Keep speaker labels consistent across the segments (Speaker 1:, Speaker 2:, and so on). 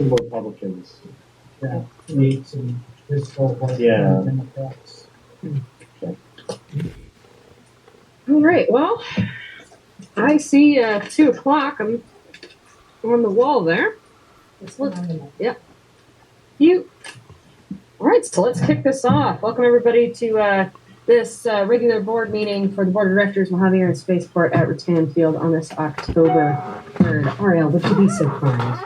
Speaker 1: two more Republicans.
Speaker 2: Yeah, Yates and Driscoll.
Speaker 1: Yeah.
Speaker 2: Democrats.
Speaker 3: All right. Well, I see 2 o'clock. I'm on the wall there. Yep. You. All right. So let's kick this off. Welcome everybody to this regular board meeting for the board of directors, Mojave Air and Spaceport at Rattan Field on this October 3rd. Ariel, would you be so kind?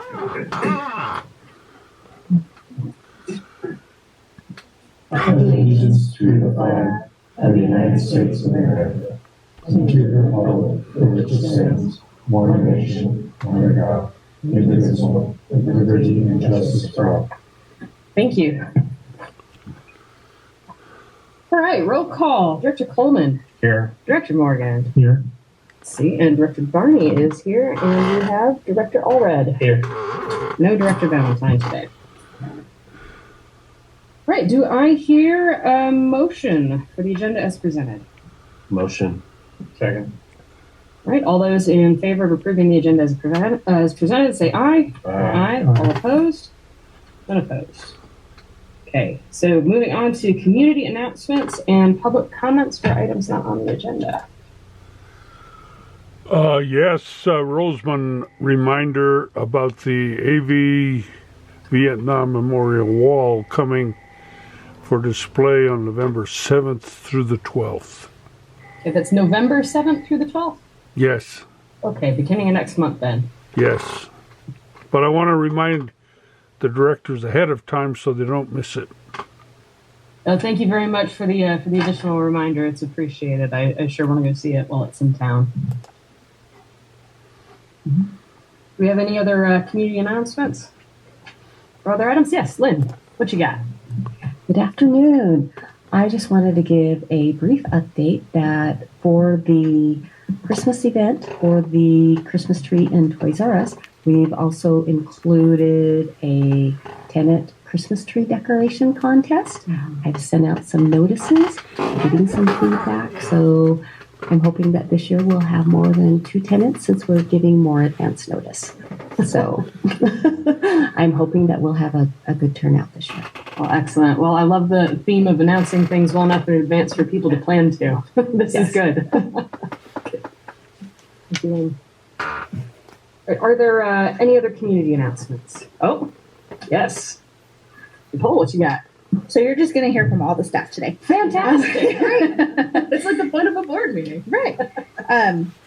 Speaker 4: Allegiance to the flag of the United States of America, and to the republic for which it stands, one nation, under God, indivisible, with liberty and justice for all.
Speaker 3: Thank you. All right, roll call. Director Coleman.
Speaker 1: Here.
Speaker 3: Director Morgan.
Speaker 1: Here.
Speaker 3: Let's see, and Director Barney is here, and we have Director Allred.
Speaker 1: Here.
Speaker 3: No Director Valentine today. Right, do I hear a motion for the agenda as presented?
Speaker 1: Motion. Second.
Speaker 3: All right, all those in favor of approving the agenda as presented, say aye. Aye. All opposed? None opposed. Okay, so moving on to community announcements and public comments for items not on the agenda.
Speaker 5: Yes, Roseman reminder about the AV Vietnam Memorial Wall coming for display on November 7th through the 12th.
Speaker 3: If it's November 7th through the 12th?
Speaker 5: Yes.
Speaker 3: Okay, beginning of next month then.
Speaker 5: Yes. But I want to remind the directors ahead of time so they don't miss it.
Speaker 3: Thank you very much for the additional reminder. It's appreciated. I sure want to go see it while it's in town. Do we have any other community announcements or other items? Yes, Lynn, what you got?
Speaker 6: Good afternoon. I just wanted to give a brief update that for the Christmas event for the Christmas tree in Toys R Us, we've also included a tenant Christmas tree decoration contest. I've sent out some notices, getting some feedback, so I'm hoping that this year we'll have more than 2 tenants since we're giving more advance notice. So I'm hoping that we'll have a good turnout this year.
Speaker 3: Well, excellent. Well, I love the theme of announcing things well enough in advance for people to plan to. This is good. Are there any other community announcements? Oh, yes. Nicole, what you got?
Speaker 7: So you're just going to hear from all the staff today.
Speaker 3: Fantastic. Great. It's like the point of a board meeting.
Speaker 7: Right.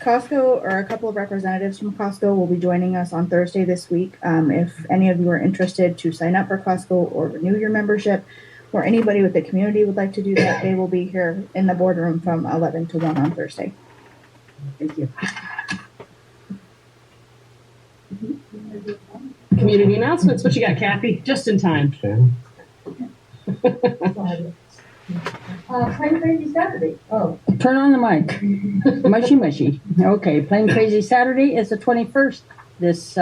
Speaker 7: Costco, or a couple of representatives from Costco, will be joining us on Thursday this week. If any of you are interested to sign up for Costco or renew your membership, or anybody with the community would like to do that, they will be here in the boardroom from 11 to 1 on Thursday.
Speaker 3: Thank you. Community announcements. What you got, Kathy? Just in time.
Speaker 8: Plain Crazy Saturday. Oh,
Speaker 9: turn on the mic. Mushy. Okay, Plain Crazy Saturday is the 21st this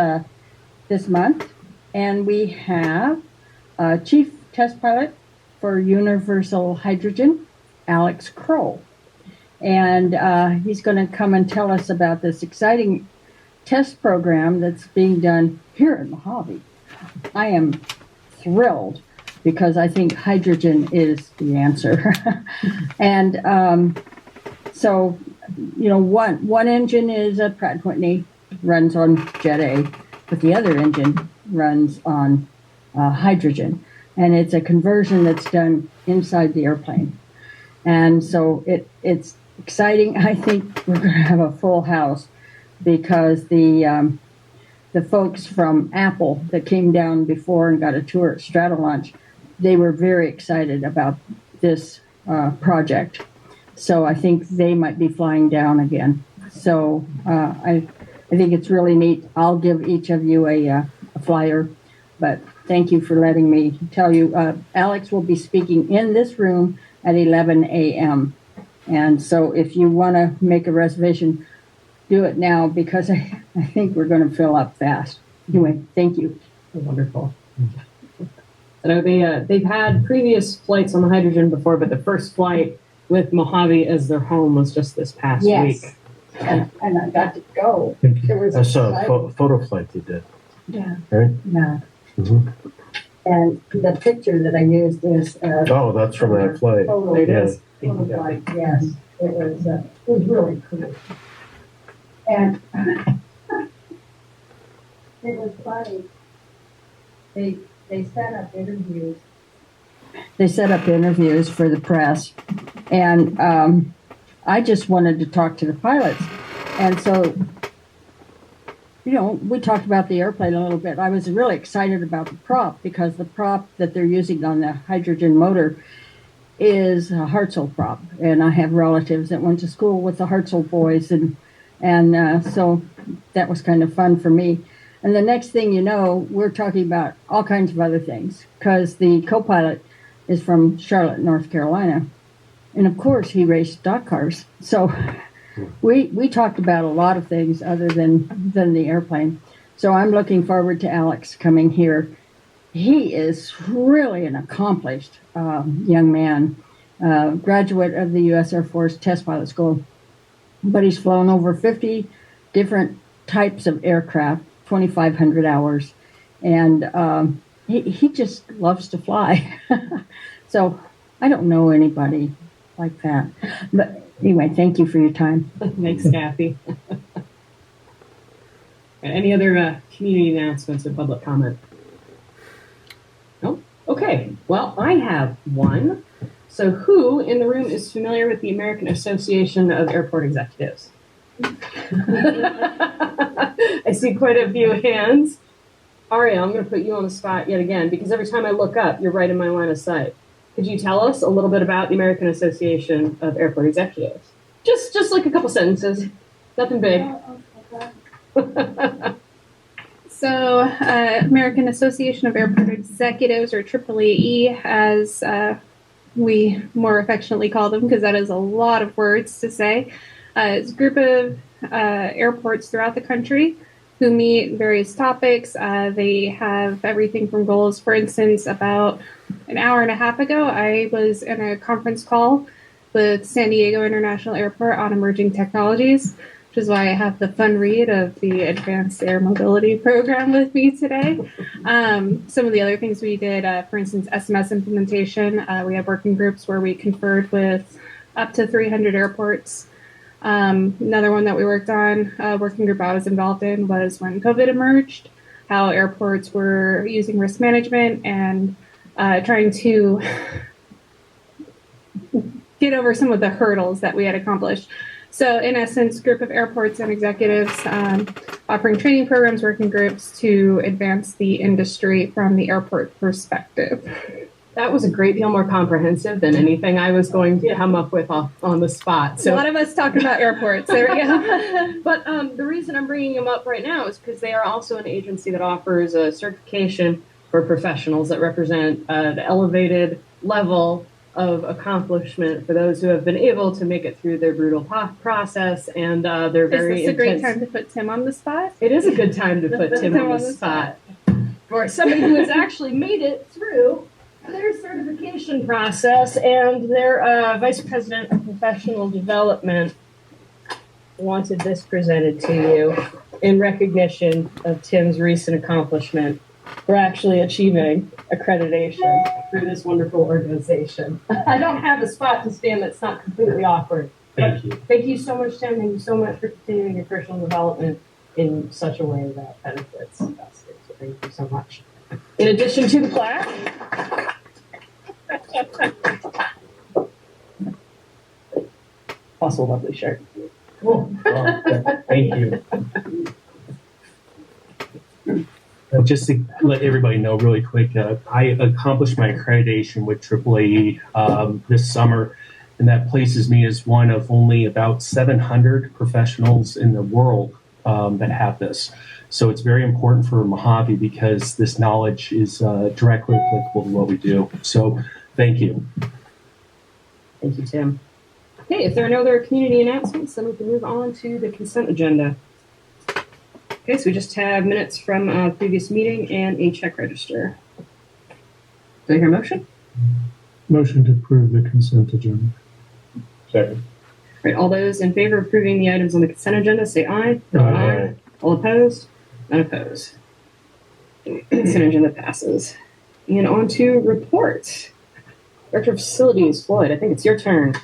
Speaker 9: month, and we have Chief Test Pilot for Universal Hydrogen, Alex Kroll, and he's going to come and tell us about this exciting test program that's being done here in Mojave. I am thrilled, because I think hydrogen is the answer. And so, one engine is a Pratt & Whitney, runs on Jet A, but the other engine runs on hydrogen. And it's a conversion that's done inside the airplane. And so it's exciting. I think we're going to have a full house because the folks from Apple that came down before and got a tour at Stratolaunch, they were very excited about this project. So I think they might be flying down again. So I think it's really neat. I'll give each of you a flyer, but thank you for letting me tell you. Alex will be speaking in this room at 11 a.m. And so if you want to make a reservation, do it now, because I think we're going to fill up fast. Anyway, thank you.
Speaker 3: Wonderful. I know they've had previous flights on the hydrogen before, but the first flight with Mojave as their home was just this past week.
Speaker 9: And I got to go.
Speaker 1: I saw a photo flight they did.
Speaker 9: Yeah.
Speaker 1: Right?
Speaker 9: Yeah.
Speaker 1: Mhm.
Speaker 9: And the picture that I used is
Speaker 1: Oh, that's from that flight.
Speaker 9: photo.
Speaker 3: There it is.
Speaker 9: Like, yes, it was really cool. And it was funny. They set up interviews. They set up interviews for the press, and I just wanted to talk to the pilots, and so. You know, we talked about the airplane a little bit. I was really excited about the prop because the prop that they're using on the hydrogen motor is a Hartzell prop, and I have relatives that went to school with the Hartzell boys, and so that was kind of fun for me. And the next thing you know, we're talking about all kinds of other things because the co-pilot is from Charlotte, North Carolina, and of course he raced stock cars. So we talked about a lot of things other than the airplane. So I'm looking forward to Alex coming here. He is really an accomplished young man, graduate of the U.S. Air Force Test Pilot School, but he's flown over 50 different types of aircraft, 2,500 hours, and he just loves to fly. So I don't know anybody like that. But anyway, thank you for your time.
Speaker 3: Thanks, Kathy. Any other community announcements or public comment? No? Okay. Well, I have one. So who in the room is familiar with the American Association of Airport Executives? I see quite a few hands. Aria, I'm going to put you on the spot yet again because every time I look up, you're right in my line of sight. Could you tell us a little bit about the American Association of Airport Executives? Just like a couple sentences. Nothing big.
Speaker 8: So, American Association of Airport Executives, or AAAE, as we more affectionately call them, because that is a lot of words to say. It's a group of airports throughout the country who meet various topics. They have everything from goals. For instance, about an hour and a half ago, I was in a conference call with San Diego International Airport on emerging technologies, which is why I have the fun read of the Advanced Air Mobility Program with me today. Some of the other things we did, for instance, SMS implementation. We had working groups where we conferred with up to 300 airports. Another one that we worked on, working group I was involved in, was when COVID emerged, how airports were using risk management and trying to get over some of the hurdles that we had accomplished. So in essence, group of airports and executives offering training programs, working groups to advance the industry from the airport perspective.
Speaker 3: That was a great deal more comprehensive than anything I was going to come up with on the spot. So
Speaker 8: a lot of us talking about airports. There we go.
Speaker 3: But the reason I'm bringing them up right now is because they are also an agency that offers a certification for professionals that represent an elevated level of accomplishment for those who have been able to make it through their brutal process, and they're very
Speaker 8: Is this a great
Speaker 3: intense.
Speaker 8: time to put Tim on the spot?
Speaker 3: It is a good time to put Tim on the spot. For somebody who has actually made it through their certification process, and their Vice President of Professional Development wanted this presented to you in recognition of Tim's recent accomplishment. We're actually achieving accreditation through this wonderful organization. I don't have a spot to stand that's not completely awkward.
Speaker 1: Thank you.
Speaker 3: Thank you so much, Tim. Thank you so much for continuing your personal development in such a way that benefits us. So thank you so much. In addition to the plaque, also a lovely shirt.
Speaker 1: Cool. Thank you. Just to let everybody know really quick, I accomplished my accreditation with AAAE this summer, and that places me as one of only about 700 professionals in the world that have this. So it's very important for Mojave because this knowledge is directly applicable to what we do. So thank you.
Speaker 3: Thank you, Tim. Okay, if there are no other community announcements, then we can move on to the consent agenda. Okay, so we just have minutes from a previous meeting and a check register. Do I hear a motion?
Speaker 4: Motion to approve the consent agenda.
Speaker 1: Second.
Speaker 3: All right, all those in favor of approving the items on the consent agenda, say aye.
Speaker 1: Aye.
Speaker 3: All opposed? None opposed. Consent agenda passes. And on to reports. Director of Facilities, Floyd, I think it's your turn.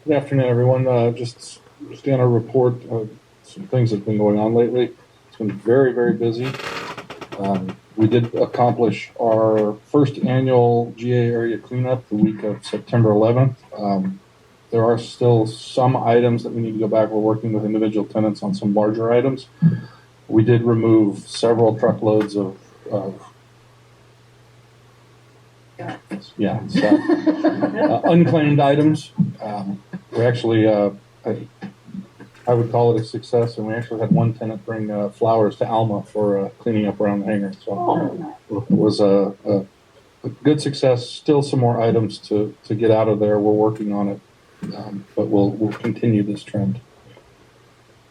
Speaker 10: Good afternoon, everyone. Just on a report, some things that have been going on lately. It's been very, very busy. We did accomplish our first annual GA area cleanup the week of September 11th. There are still some items that we need to go back. We're working with individual tenants on some larger items. We did remove several truckloads of unclaimed items. We actually, I would call it a success, and we actually had one tenant bring flowers to Alma for cleaning up around the hangar. So it was a good success. Still some more items to get out of there. We're working on it, but we'll continue this trend.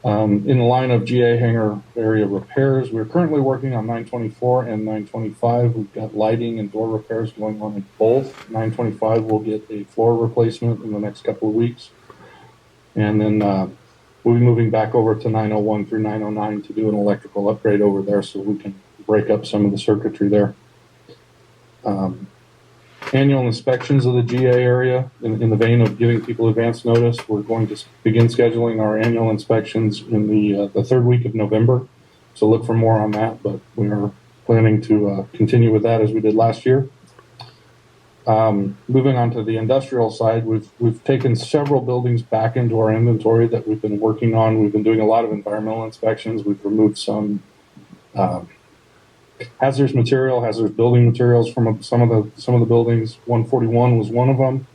Speaker 10: In the line of GA hangar area repairs, we're currently working on 924 and 925. We've got lighting and door repairs going on in both. 925 will get a floor replacement in the next couple of weeks. And then we'll be moving back over to 901 through 909 to do an electrical upgrade over there so we can break up some of the circuitry there. Annual inspections of the GA area, in the vein of giving people advance notice, we're going to begin scheduling our annual inspections in the third week of November. So look for more on that, but we are planning to continue with that as we did last year. Moving on to the industrial side, we've taken several buildings back into our inventory that we've been working on. We've been doing a lot of environmental inspections. We've removed some hazardous building materials from some of the buildings. 141 was one of them.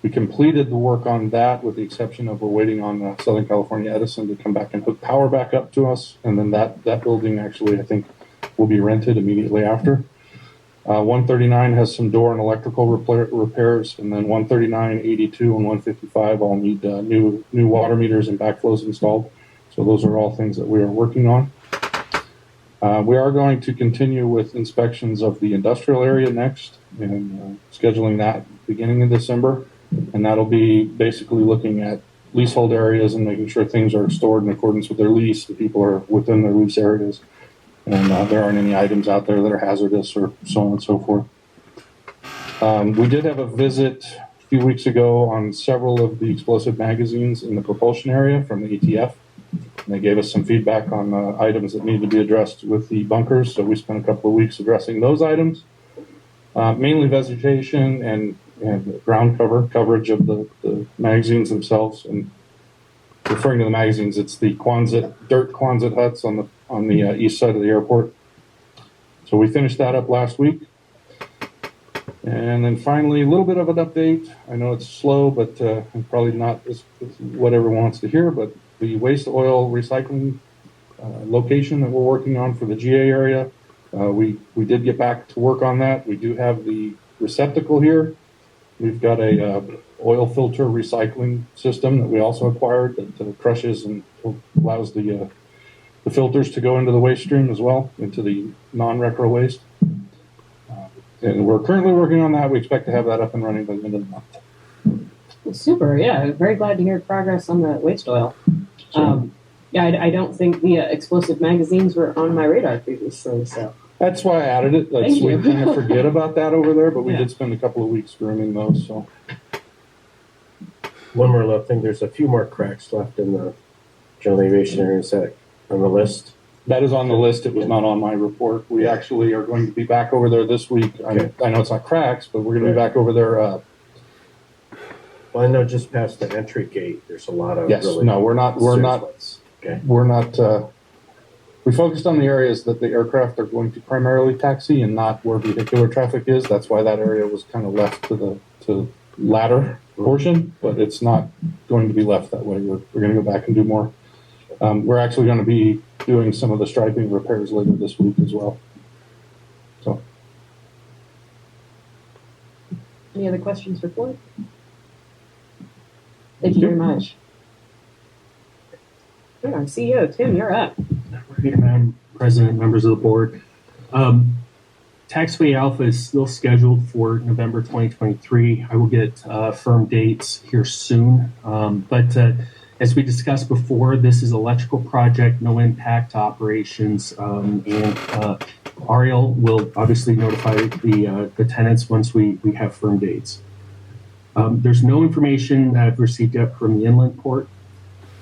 Speaker 10: We completed the work on that, with the exception of we're waiting on Southern California Edison to come back and hook power back up to us, and then that building actually I think will be rented immediately after. 139 has some door and electrical repairs, and then 139, 82, and 155 all need new water meters and backflows installed. So those are all things that we are working on. We are going to continue with inspections of the industrial area next, and scheduling that beginning in December. And that'll be basically looking at leasehold areas and making sure things are stored in accordance with their lease, the people are within their lease areas, and there aren't any items out there that are hazardous or so on and so forth. We did have a visit a few weeks ago on several of the explosive magazines in the propulsion area from the ATF. And they gave us some feedback on items that need to be addressed with the bunkers. So we spent a couple of weeks addressing those items, mainly vegetation and ground coverage of the magazines themselves. And referring to the magazines, it's the dirt Quonset huts on the east side of the airport. So we finished that up last week. And then finally, a little bit of an update. I know it's slow, but probably not what everyone wants to hear, but the waste oil recycling location that we're working on for the GA area, we did get back to work on that. We do have the receptacle here. We've got a oil filter recycling system that we also acquired that crushes and allows the filters to go into the waste stream as well, into the non-recro waste. And we're currently working on that. We expect to have that up and running by the end of the month.
Speaker 3: Super, yeah. Very glad to hear progress on the waste oil. I don't think the explosive magazines were on my radar previously, so.
Speaker 10: That's why I added it.
Speaker 3: Thank you.
Speaker 10: We kind of forget about that over there, but we did spend a couple of weeks grooming those. So
Speaker 2: One more little thing, there's a few more cracks left in the general aviation area. Is that on the list?
Speaker 10: that is on the list. It was not on my report. We actually are going to be back over there this week.
Speaker 2: Okay.
Speaker 10: I know it's not cracks, but we're going to be back over there.
Speaker 2: Well, I know just past the entry gate, there's a lot of
Speaker 10: Yes,
Speaker 2: really
Speaker 10: no, we're not.
Speaker 2: Okay.
Speaker 10: We're not. We focused on the areas that the aircraft are going to primarily taxi and not where vehicular traffic is. That's why that area was kind of left to the latter portion, but it's not going to be left that way. We're going to go back and do more. We're actually going to be doing some of the striping repairs later this week as well. So,
Speaker 3: Any other questions for Floyd? Thank you very much. Yeah, CEO Tim, you're up.
Speaker 1: Madam President, members of the board. 10 Taxway Alpha is still scheduled for November 2023. I will get firm dates here soon. But as we discussed before, this is an electrical project, no impact to operations, and Ariel will obviously notify the tenants once we have firm dates. There's no information that I've received yet from the inland port.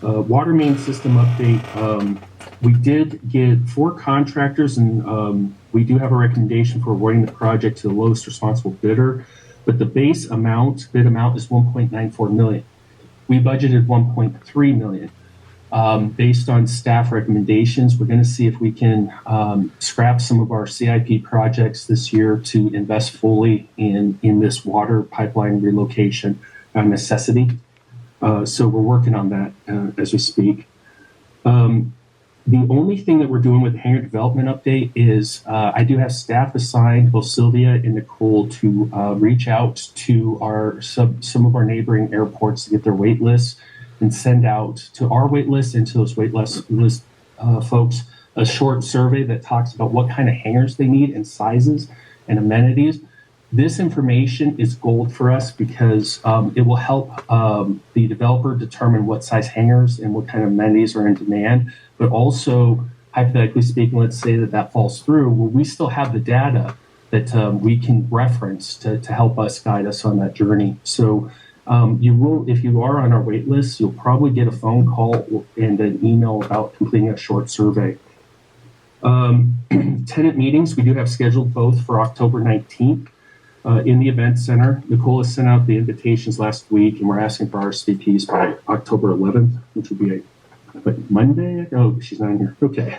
Speaker 1: Water main system update. We did get 4 contractors, and we do have a recommendation for awarding the project to the lowest responsible bidder. But the base bid amount is 1.94 million. We budgeted 1.3 million. Based on staff recommendations, we're going to see if we can scrap some of our CIP projects this year to invest fully in this water pipeline relocation necessity. So we're working on that as we speak. The only thing that we're doing with the hangar development update is I do have staff assigned, both Sylvia and Nicole, to reach out to some of our neighboring airports to get their wait lists and send out to our wait list and to those wait list folks a short survey that talks about what kind of hangars they need and sizes and amenities. This information is gold for us because it will help the developer determine what size hangars and what kind of amenities are in demand. But also, hypothetically speaking, let's say that falls through. Well, we still have the data that we can reference to help us guide us on that journey. So you will, if you are on our wait list, you'll probably get a phone call and an email about completing a short survey. Tenant meetings, we do have scheduled both for October 19th. In the event center. Nicole has sent out the invitations last week, and we're asking for RSVPs by October 11th, which will be Monday. Oh, she's not in here. Okay.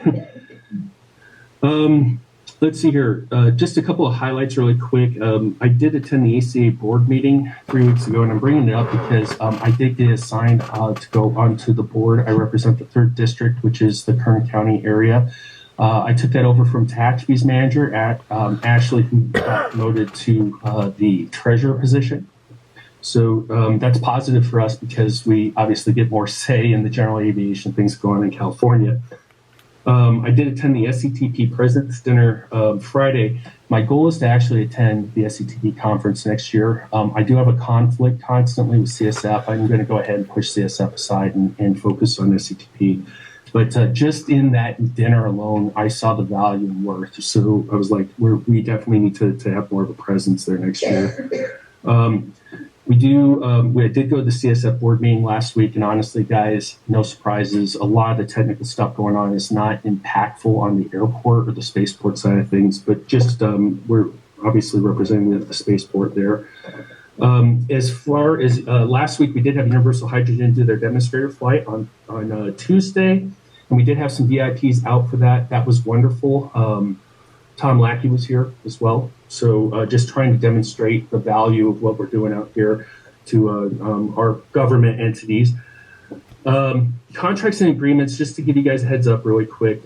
Speaker 1: Let's see here. Just a couple of highlights really quick. I did attend the ACA board meeting 3 weeks ago, and I'm bringing it up because I did get assigned to go onto the board. I represent the 3rd District, which is the Kern County area. I took that over from tax fees manager at Ashley, who got promoted to the treasurer position. So that's positive for us because we obviously get more say in the general aviation things going on in California. I did attend the SCTP President's Dinner Friday. My goal is to actually attend the SCTP conference next year. I do have a conflict constantly with CSF. I'm going to go ahead and push CSF aside and focus on SCTP. But just in that dinner alone, I saw the value and worth. So I was like, we definitely need to have more of a presence there next year. We did go to the CSF board meeting last week, and honestly, guys, no surprises. A lot of the technical stuff going on is not impactful on the airport or the spaceport side of things, but just we're obviously representing the spaceport there. As far as last week, we did have Universal Hydrogen do their demonstrator flight on Tuesday. And we did have some VIPs out for that. That was wonderful. Tom Lackey was here as well. So just trying to demonstrate the value of what we're doing out here to our government entities. Contracts and agreements, just to give you guys a heads up really quick,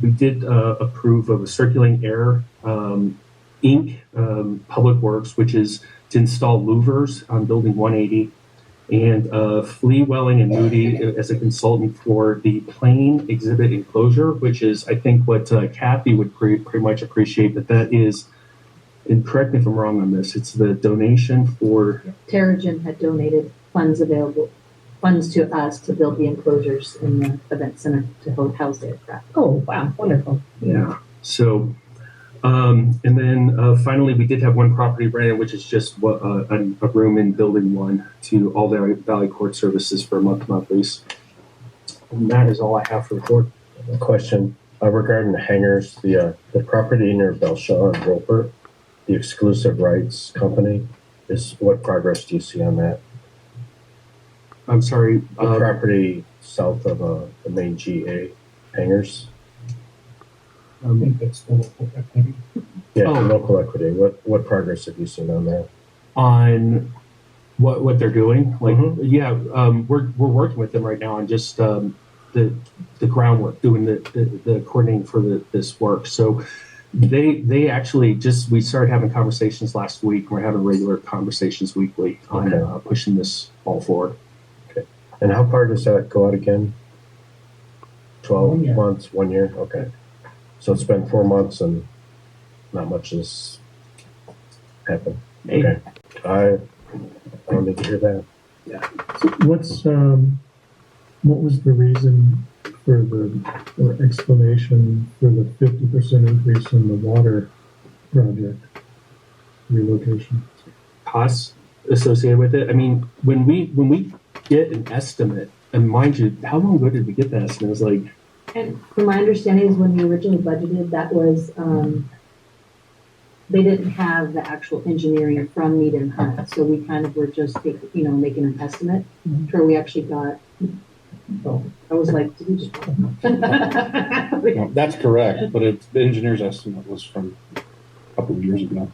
Speaker 1: we did approve of a Circulating Air Inc. Public Works, which is to install louvers on Building 180. And Flea, Welling, and Moody as a consultant for the plane exhibit enclosure, which is, I think, what Kathy would pretty much appreciate. But that is, and correct me if I'm wrong on this, it's the donation for...
Speaker 6: Terrigen had donated funds to us to build the enclosures in the event center to house the aircraft. Oh, wow. Wonderful.
Speaker 1: Yeah. So... and then finally, we did have one property rented, which is just a room in Building 1 to all the Valley Court Services for a month-to-month lease. And that is all I have for the court.
Speaker 2: A question regarding the hangars, the property near Belshaw and Roper, the exclusive rights company, what progress do you see on that?
Speaker 1: I'm sorry.
Speaker 2: The property south of the main GA hangars.
Speaker 4: I think that's the local equity.
Speaker 2: Yeah, local equity. What progress have you seen on that?
Speaker 1: On what they're doing? Like, yeah, we're working with them right now on just the groundwork, doing the coordinating for this work. So they actually we started having conversations last week. We're having regular conversations weekly on pushing this all forward.
Speaker 2: Okay. And how far does that go out again? 12 months, 1 year? Okay. So it's been 4 months and not much has happened.
Speaker 1: Hey.
Speaker 2: Okay. I don't need to hear that.
Speaker 4: So what was the reason for or explanation for the 50% increase in the water project relocation?
Speaker 1: Costs associated with it. I mean, when we get an estimate, and mind you, how long ago did we get that estimate? It was like,
Speaker 6: And from my understanding is when you originally budgeted, that was, they didn't have the actual engineering from Mead and Hunt. So we kind of were just making an estimate until we actually got, I was like, did we just?
Speaker 10: No, that's correct, but the engineer's estimate was from a couple of years ago.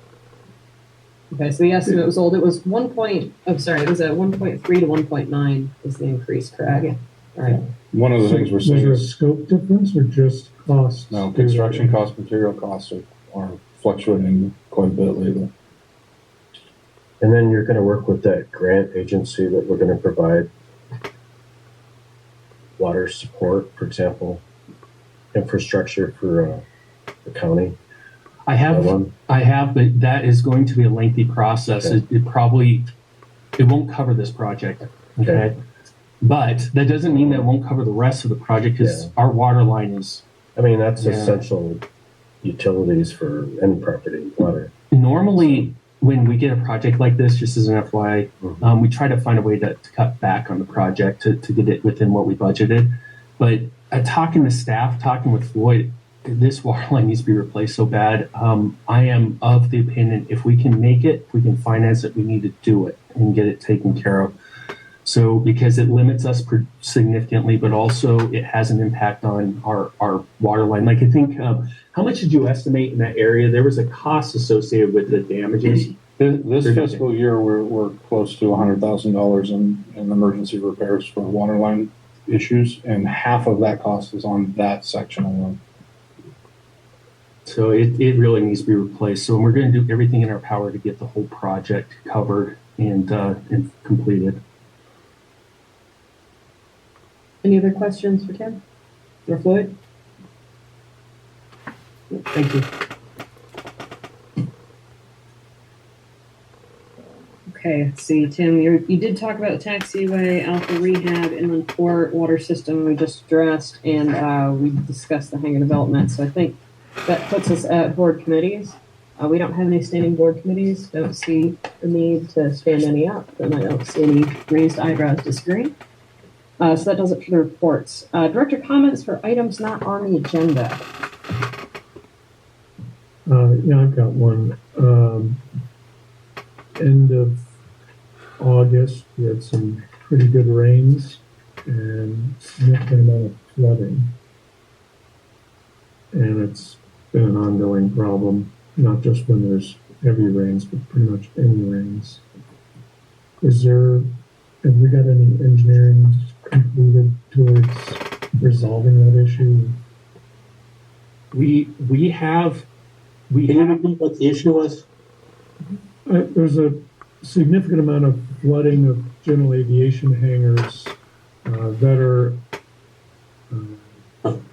Speaker 3: Okay, so the estimate was old. It was it was a 1.3 to 1.9 is the increase, correct? Yeah. All right.
Speaker 10: One of the things we're
Speaker 4: Was
Speaker 10: seeing
Speaker 4: there a
Speaker 10: is
Speaker 4: scope difference or just costs?
Speaker 10: no construction costs, material costs are fluctuating quite a bit lately.
Speaker 2: And then you're going to work with that grant agency that we're going to provide water support, for example, infrastructure for the county.
Speaker 1: I have, but that is going to be a lengthy process.
Speaker 2: Okay.
Speaker 1: It won't cover this project. Okay. But that doesn't mean that it won't cover the rest of the project because our water line is.
Speaker 2: I mean, that's essential utilities for any property, water.
Speaker 1: Normally, when we get a project like this, just as an FYI, we try to find a way to cut back on the project to get it within what we budgeted. But talking to staff, talking with Floyd, this water line needs to be replaced so bad. I am of the opinion if we can make it, if we can finance it, we need to do it and get it taken care of. So because it limits us significantly, but also it has an impact on our water line. Like I think, how much did you estimate in that area? There was a cost associated with the damages.
Speaker 10: This fiscal year, we're close to $100,000 in emergency repairs for water line issues, and half of that cost is on that section alone.
Speaker 1: So it really needs to be replaced. So we're going to do everything in our power to get the whole project covered and completed.
Speaker 3: Any other questions for Tim or Floyd?
Speaker 1: Thank you.
Speaker 3: Okay, let's see, Tim, you did talk about the taxiway, Alpha Rehab, Inland Port, water system we just addressed, and we discussed the hangar development. So I think that puts us at board committees. We don't have any standing board committees. Don't see the need to stand any up, and I don't see any raised eyebrows disagreeing. So that does it for the reports. Director comments for items not on the agenda.
Speaker 4: Yeah, I've got one. End of August, we had some pretty good rains and significant amount of flooding. And it's been an ongoing problem, not just when there's heavy rains, but pretty much any rains. Have we got any engineering completed towards resolving that issue?
Speaker 1: We have.
Speaker 11: Can you repeat what the issue was?
Speaker 4: There's a significant amount of flooding of general aviation hangars that are.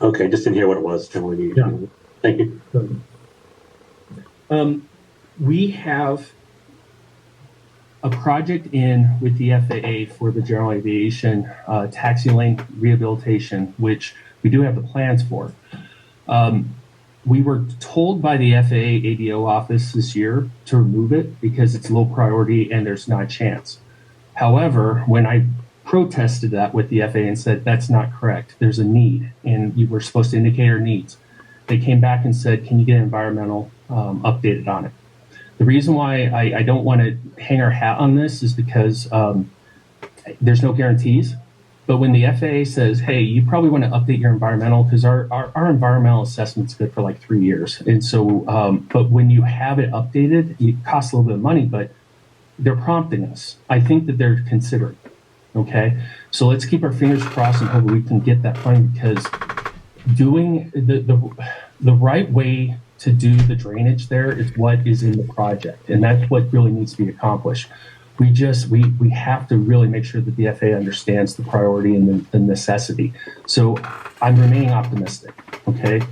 Speaker 11: Okay, just didn't hear what it was. General aviation. Yeah. Thank you.
Speaker 1: We have a project in with the FAA for the general aviation taxi lane rehabilitation, which we do have the plans for. We were told by the FAA ADO office this year to remove it because it's low priority and there's not a chance. However, when I protested that with the FAA and said that's not correct, there's a need, and you were supposed to indicate our needs, they came back and said, can you get environmental updated on it? The reason why I don't want to hang our hat on this is because there's no guarantees. But when the FAA says, hey, you probably want to update your environmental, because our environmental assessment's good for like 3 years. And so, but when you have it updated, it costs a little bit of money, but they're prompting us. I think that they're considering. Okay. So let's keep our fingers crossed and hope we can get that funding, because doing the right way to do the drainage there is what is in the project. And that's what really needs to be accomplished. We have to really make sure that the FAA understands the priority and the necessity. So I'm remaining optimistic. Okay.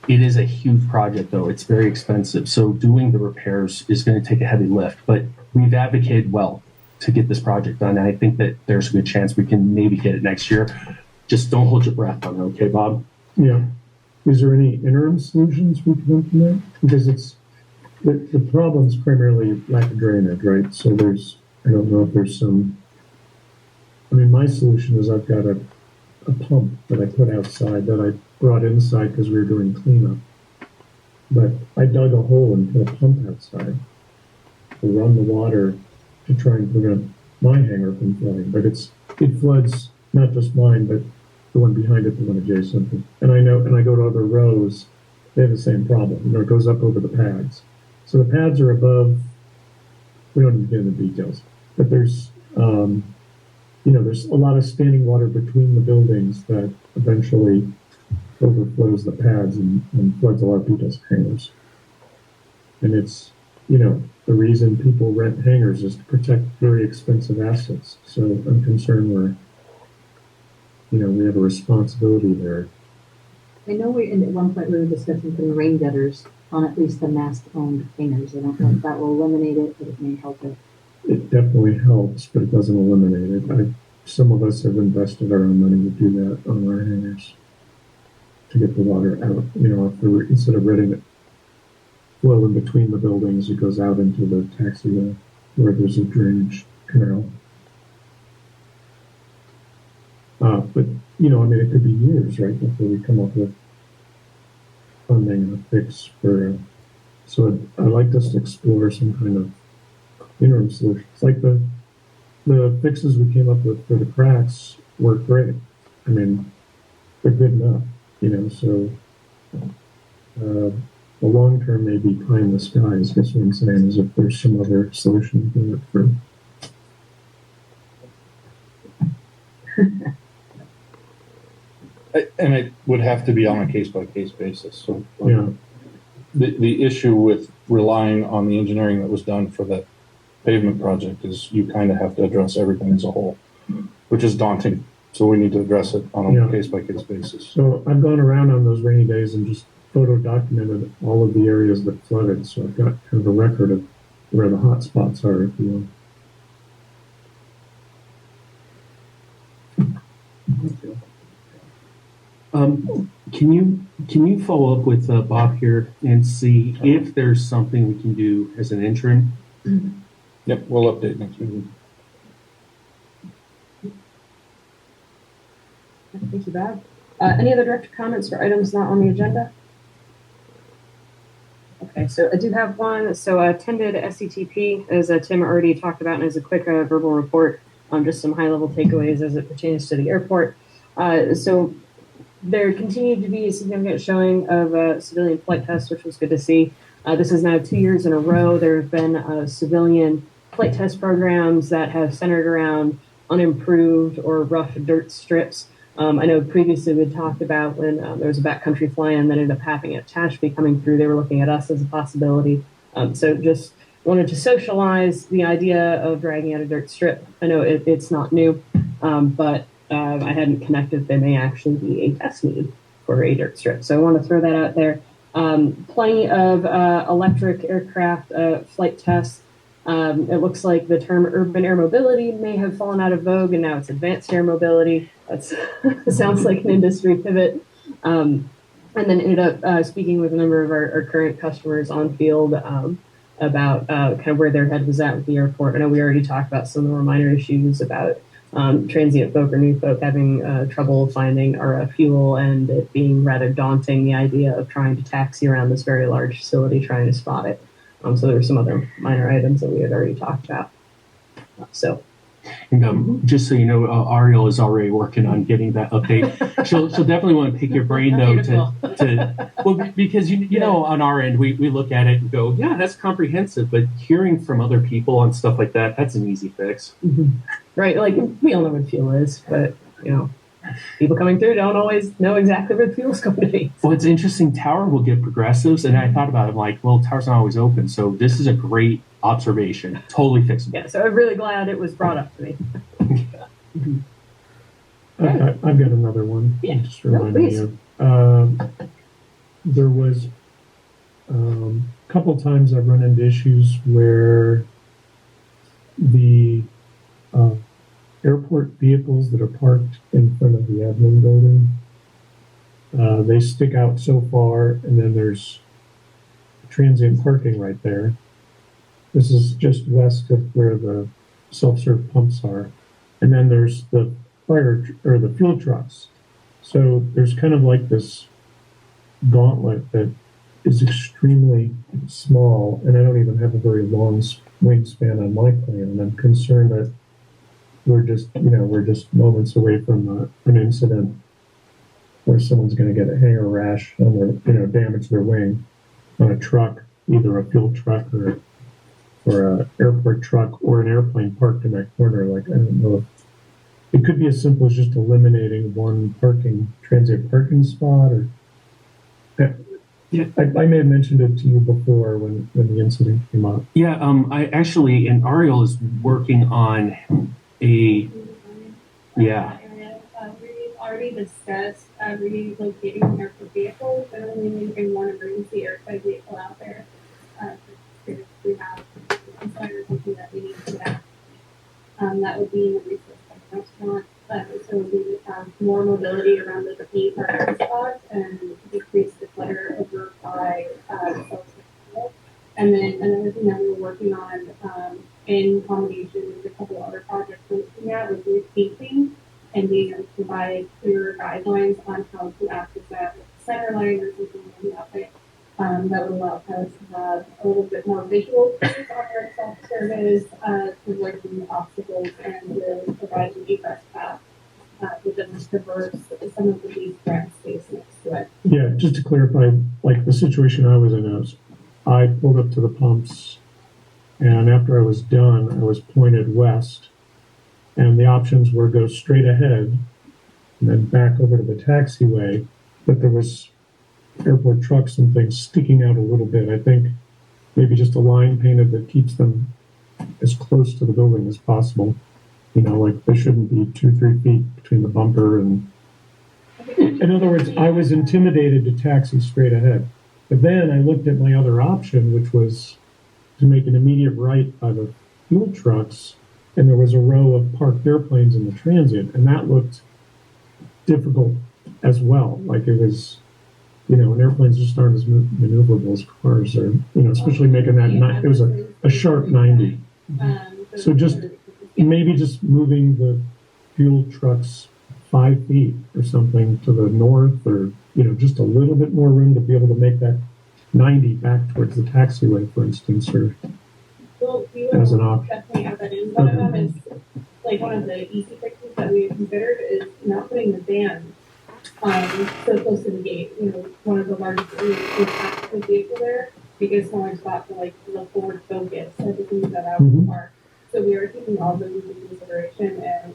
Speaker 1: It is a huge project, though. It's very expensive. So doing the repairs is going to take a heavy lift. But we've advocated well to get this project done. And I think that there's a good chance we can maybe get it next year. Just don't hold your breath on it, okay, Bob?
Speaker 4: Yeah. Is there any interim solutions we can implement? Because it's the problem's primarily lack of drainage, right? So I don't know if there's some. I mean, my solution is I've got a pump that I put outside that I brought inside because we were doing cleanup. But I dug a hole and put a pump outside to run the water to try and prevent my hangar from flooding. But it floods not just mine, but the one behind it, the one adjacent. And I go to other rows, they have the same problem. It goes up over the pads. So the pads are above, we don't need to get into details, but there's a lot of standing water between the buildings that eventually overflows the pads and floods a lot of people's hangars. And it's, the reason people rent hangars is to protect very expensive assets. So I'm concerned we have a responsibility there.
Speaker 6: I know at one point we were discussing putting rain gutters on at least the mast-owned hangars. I don't know if that will eliminate it, but it may help it.
Speaker 4: It definitely helps, but it doesn't eliminate it. Some of us have invested our own money to do that on our hangars to get the water out. Instead of letting it flow in between the buildings, it goes out into the taxiway where there's a drainage canal. But it could be years, right, before we come up with funding and a fix for. So I'd like us to explore some kind of interim solutions. Like the fixes we came up with for the cracks work great. I mean, they're good enough, So the long term may be pie in the sky. Is what I'm saying. Is if there's some other solution to do it for.
Speaker 10: And it would have to be on a case-by-case basis. So
Speaker 4: Yeah.
Speaker 10: The issue with relying on the engineering that was done for that pavement project is you kind of have to address everything as a whole, which is daunting. So we need to address it on a case-by-case basis.
Speaker 4: So I've gone around on those rainy days and just photo documented all of the areas that flooded. So I've got kind of a record of where the hot spots are, if you will.
Speaker 1: Can you follow up with Bob here and see if there's something we can do as an interim?
Speaker 10: Yep, we'll update next meeting.
Speaker 3: Thank you, Bob. Any other director comments for items not on the agenda? Okay, so I do have one. So attended SCTP, as Tim already talked about, and as a quick verbal report on just some high-level takeaways as it pertains to the airport. So there continued to be a significant showing of civilian flight tests, which was good to see. This is now 2 years in a row. There have been civilian flight test programs that have centered around unimproved or rough dirt strips. I know previously we had talked about when there was a backcountry fly-in that ended up having a catastrophe coming through. They were looking at us as a possibility. So just wanted to socialize the idea of dragging out a dirt strip. I know it's not new, but I hadn't connected. There may actually be a test needed for a dirt strip. So I want to throw that out there. Plenty of electric aircraft flight tests. It looks like the term urban air mobility may have fallen out of vogue, and now it's advanced air mobility. That sounds like an industry pivot. And then ended up speaking with a number of our current customers on field about kind of where their head was at with the airport. I know we already talked about some of the more minor issues about transient folk or new folk having trouble finding our fuel, and it being rather daunting, the idea of trying to taxi around this very large facility trying to spot it. So there were some other minor items that we had already talked about.
Speaker 1: And just so you know, Ariel is already working on getting that update. She'll definitely want to pick your brain though because on our end we look at it and go, yeah, that's comprehensive, but hearing from other people on stuff like that's an easy fix.
Speaker 3: Mm-hmm. Right, like we all know what fuel is, but people coming through don't always know exactly where the fuel's going to be.
Speaker 1: Well, it's interesting. Tower will get progressives, and I thought about it. I'm like, well, Tower's not always open, so this is a great observation. Totally fixable.
Speaker 3: Yeah, so I'm really glad it was brought up to me.
Speaker 4: I've got another one.
Speaker 3: Yeah,
Speaker 4: just remind me of. there was a couple times I've run into issues where the airport vehicles that are parked in front of the admin building, they stick out so far, and then there's transient parking right there. This is just west of where the self-serve pumps are. And then there's the fire or the fuel trucks. So there's kind of like this gauntlet that is extremely small, and I don't even have a very long wingspan on my plan. And I'm concerned that we're just moments away from an incident where someone's going to get a hanger rash on their, damage their wing on a truck, either a fuel truck or an airport truck or an airplane parked in that corner. Like, I don't know. It could be as simple as just eliminating one transient parking spot, or
Speaker 1: Yeah.
Speaker 4: I may have mentioned it to you before when the incident came up.
Speaker 1: Yeah, I actually, and Ariel is working on a, yeah.
Speaker 8: We've already discussed relocating airport vehicles, but only leaving one emergency airside vehicle out there. We have inspired something that we need to get. That would be in the resource restaurant. So we have more mobility around the key parking spots and decrease the clutter over by and then another thing that we're working on in combination with a couple other projects we're looking at was repainting and being able to provide clearer guidelines on how to access that center line or something like that. That would allow us to have a little bit more visual cues on our self-service to working obstacles and to provide an egress path that doesn't traverse some of the least grant space next to it.
Speaker 4: Yeah, just to clarify, like the situation I was in is I pulled up to the pumps, and after I was done, I was pointed west, and the options were go straight ahead and then back over to the taxiway, but there was airport trucks and things sticking out a little bit. I think maybe just a line painted that keeps them as close to the building as possible. Like there shouldn't be 2-3 feet between the bumper and. In other words, I was intimidated to taxi straight ahead. But then I looked at my other option, which was to make an immediate right by the fuel trucks, and there was a row of parked airplanes in the transient, and that looked difficult as well. Like it was, and airplanes just aren't as maneuverable as cars are, especially making that, it was a sharp 90. So maybe just moving the fuel trucks 5 feet or something to the north, or just a little bit more room to be able to make that 90 back towards the taxiway, for instance, or as an option.
Speaker 8: Definitely have that in. One of them is like one of the easy fixes that we have considered is not putting the van so close to the gate. One of the largest areas we have the vehicle there because someone's got to like the forward focus and to move that out of the park. So we are taking all those into consideration, and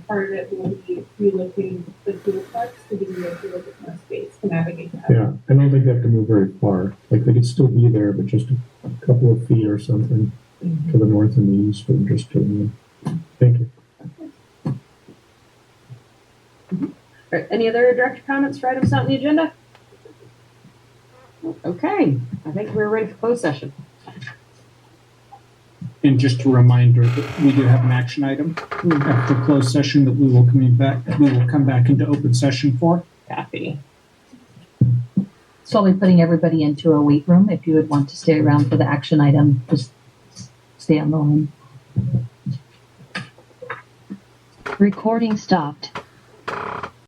Speaker 8: part of it will be relocating the fuel trucks to give you a little bit more space to navigate that.
Speaker 4: Yeah, I don't think they have to move very far. Like they could still be there, but just a couple of feet or something to the north and the east, or just to the. Thank you.
Speaker 3: All right, any other direct comments for items not on the agenda? Okay, I think we're ready for closed session.
Speaker 12: And just a reminder that we do have an action item after closed session that we will come back into open session for.
Speaker 3: Copy.
Speaker 13: So I'll be putting everybody into a wait room. If you would want to stay around for the action item, just stay on the line. Recording stopped.